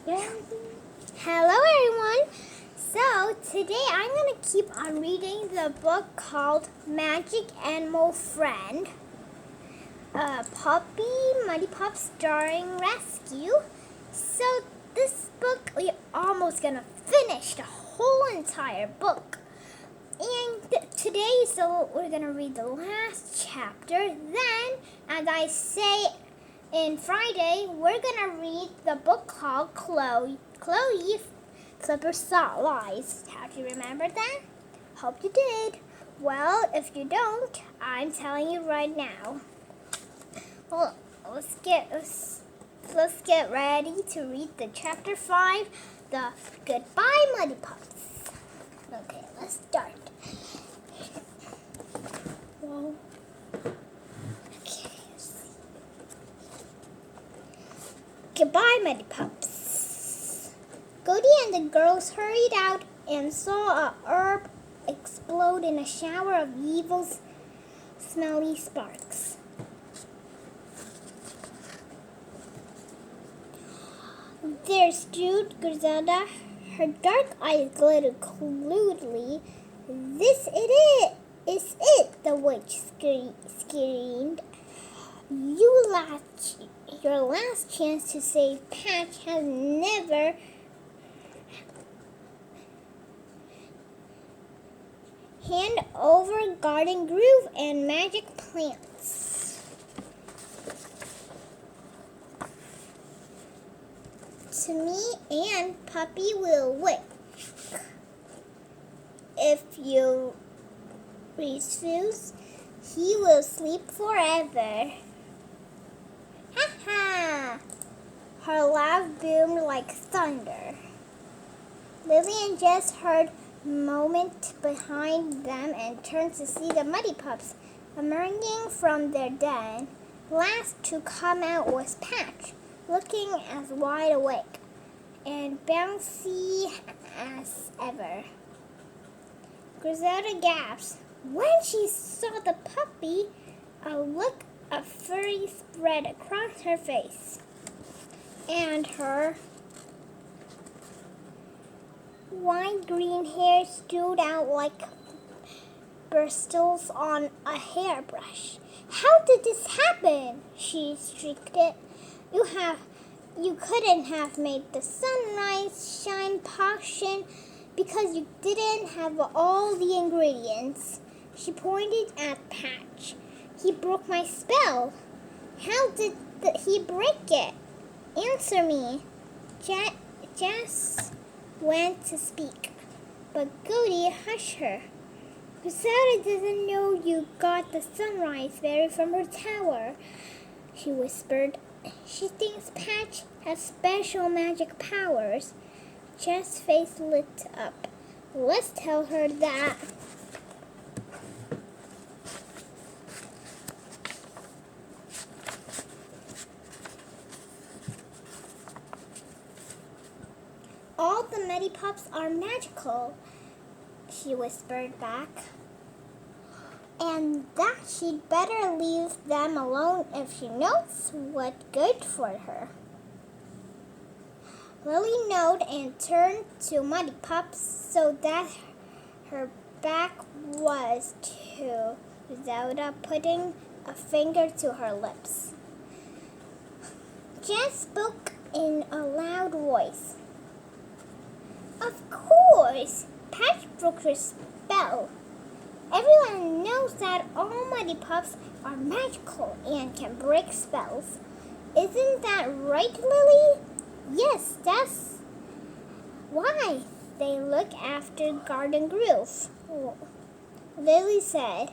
Hello everyone! So today I'm going to keep on reading the book called Magic Animal Friend. Puppy Muddy Pup starring Rescue. So this book, we're almost going to finish the whole entire book. And today, so we're going to read the last chapter. Then, as I say in Friday, we're going to read the book called Chloe Flipper Saw Lies. Have you remembered that? Hope you did. Well, if you don't, I'm telling you right now. Well, let's get ready to read the chapter 5, the Goodbye Muddy Pups. Okay, let's start. Whoa. Okay, let's see. Goodbye, Muddy Pups. Goody and the girls hurried out and saw a herb explode in a shower of evil, smelly sparks. There stood Griselda, her dark eyes glittered coldly. "This is it," the witch screamed. Your last chance to save Patch has never hand over Garden Groove and magic plants. To me and Puppy will wait. If you refuse, he will sleep forever. Ha ha! Her laugh boomed like thunder. Lily and Jess heard a moment behind them and turned to see the Muddy Pups emerging from their den. Last to come out was Patch, looking as wide awake and bouncy as ever. Griselda gasped. When she saw the puppy, a look of fury spread across her face, and her wine-green hair stood out like bristles on a hairbrush. "How did this happen?" she shrieked. You couldn't have made the sunrise shine potion because you didn't have all the ingredients. She pointed at Patch. "He broke my spell." "How did he break it? Answer me." Jess went to speak, but Goody hushed her. "Griselda doesn't know you got the sunrise fairy from her tower," she whispered. "She thinks Patch has special magic powers." Jess' face lit up. "Let's tell her that." "All the Muddy Pups are magical," she whispered back, "and that she'd better leave them alone if she knows what's good for her." Lily nodded and turned to Muddy Pups so that her back was to Griselda, putting a finger to her lips. Jess spoke in a loud voice. "Of course, Patch broke her spell. Everyone knows that all Muddy Pups are magical and can break spells. Isn't that right, Lily?" "Yes, that's why they look after Garden Groove," Lily said.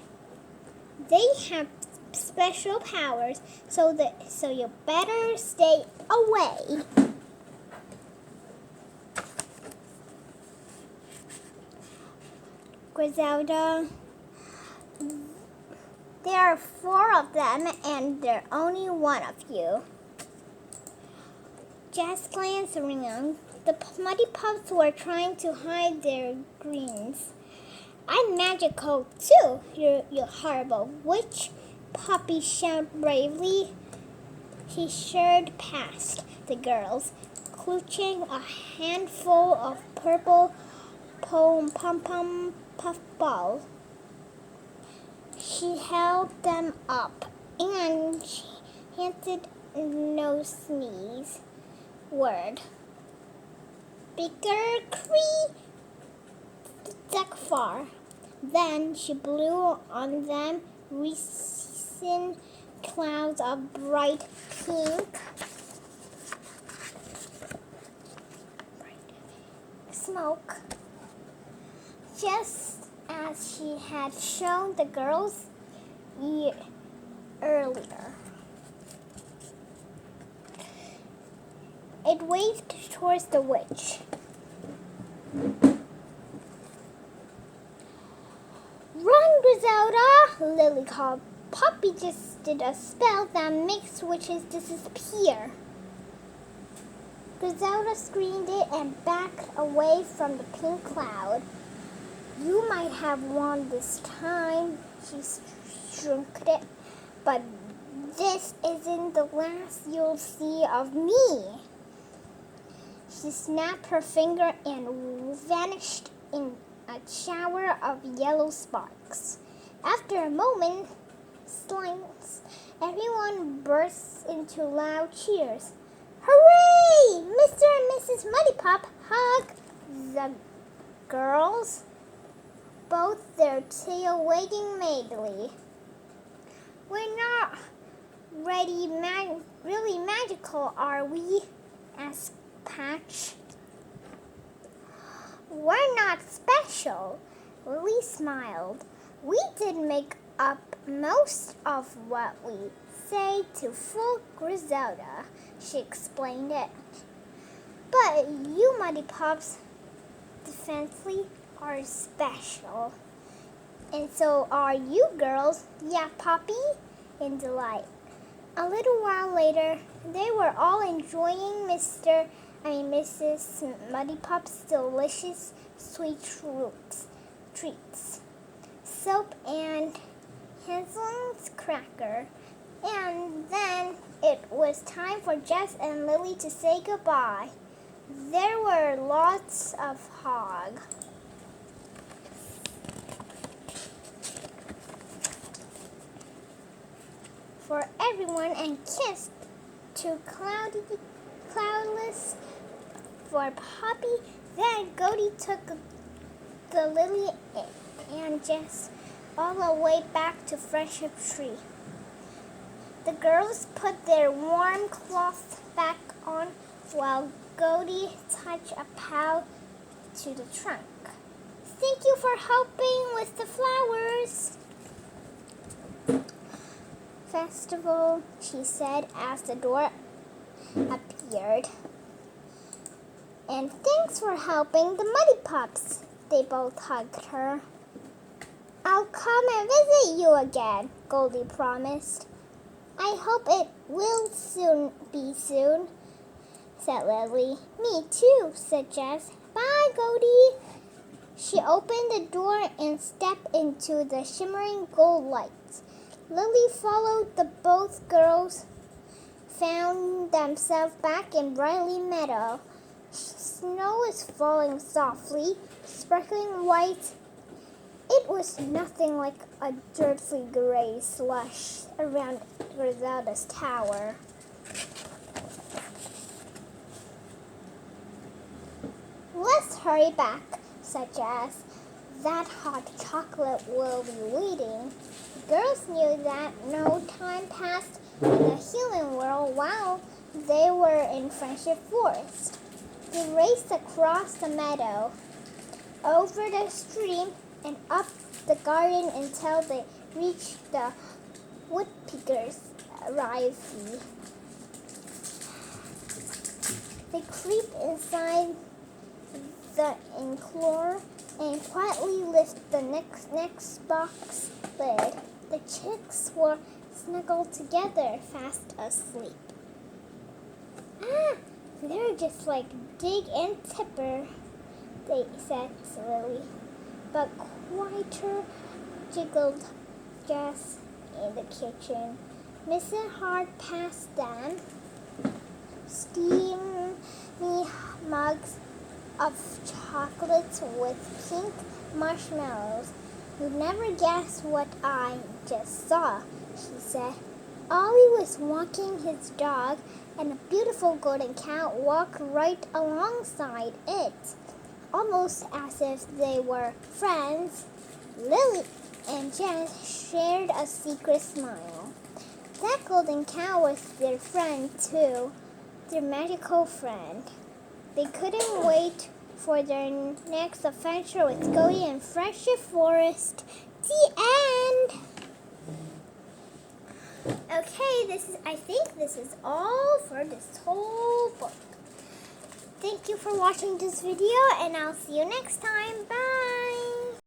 "They have special powers, so you better stay away." "Griselda, there are 4 of them, and there's only 1 of you." Jess glanced around. The Muddy Pups were trying to hide their grins. "I'm magical too, you horrible witch," Puppy shouted bravely. He shouted past the girls, clutching a handful of purple pom-pom puff balls. She held them up and she hinted no sneeze word. Bigger cree duck far. Then she blew on them, releasing clouds of bright pink smoke, just as she had shown the girls earlier. It waved towards the witch. Run, Griselda! Lily called. Poppy just did a spell that makes witches disappear. Griselda screamed it and backed away from the pink cloud. You might have won this time, she shrieked it, but this isn't the last you'll see of me. She snapped her finger and vanished in a shower of yellow sparks. After a moment, everyone burst into loud cheers. Hooray! Mr. and Mrs. Muddypop hugged the girls, both their tail wagging madly. We're not really magical, are we? Asked Patch. We're not special. Lily smiled. We did make up most of what we say to fool Griselda. She explained it. But you Muddypops defensively are special. And so are you girls. Yeah, Poppy? In delight. A little while later, they were all enjoying Mrs. Muddypop's delicious sweet treats. Soap and Hazel's cracker. And then it was time for Jess and Lily to say goodbye. There were lots of hog. For everyone and kissed to Cloudless for Poppy. Then Goldie took the Lily and Jess all the way back to Friendship Tree. The girls put their warm cloth back on while Goldie touched a pail to the trunk. Thank you for helping with the flowers. Festival, she said as the door appeared. And thanks for helping the Muddypops. They both hugged her. I'll come and visit you again, Goldie promised. I hope it will be soon, said Lily. Me too, said Jess. Bye, Goldie. She opened the door and stepped into the shimmering gold lights. Lily followed the both girls, found themselves back in Brightly Meadow. Snow was falling softly, sparkling white. It was nothing like a dirty gray slush around Griselda's tower. Let's hurry back, said Jess. That hot chocolate will be waiting. The girls knew that no time passed in the healing world while they were in Friendship Forest. They raced across the meadow, over the stream, and up the garden until they reached the woodpecker's ivy. They creeped inside the enclosure and quietly lifted the next box lid. The chicks were snuggled together, fast asleep. They're just like Dig and Tipper, they said slowly. But quieter, jiggled Jess in the kitchen. Mrs. Hart passed them steamy of chocolates with pink marshmallows. "You'd never guess what I just saw," she said. Ollie was walking his dog, and a beautiful golden cow walked right alongside it, almost as if they were friends. Lily and Jess shared a secret smile. That golden cow was their friend too, their magical friend. They couldn't wait for their next adventure with Cody in Friendship Forest. The end. Okay, I think this is all for this whole book. Thank you for watching this video, and I'll see you next time. Bye.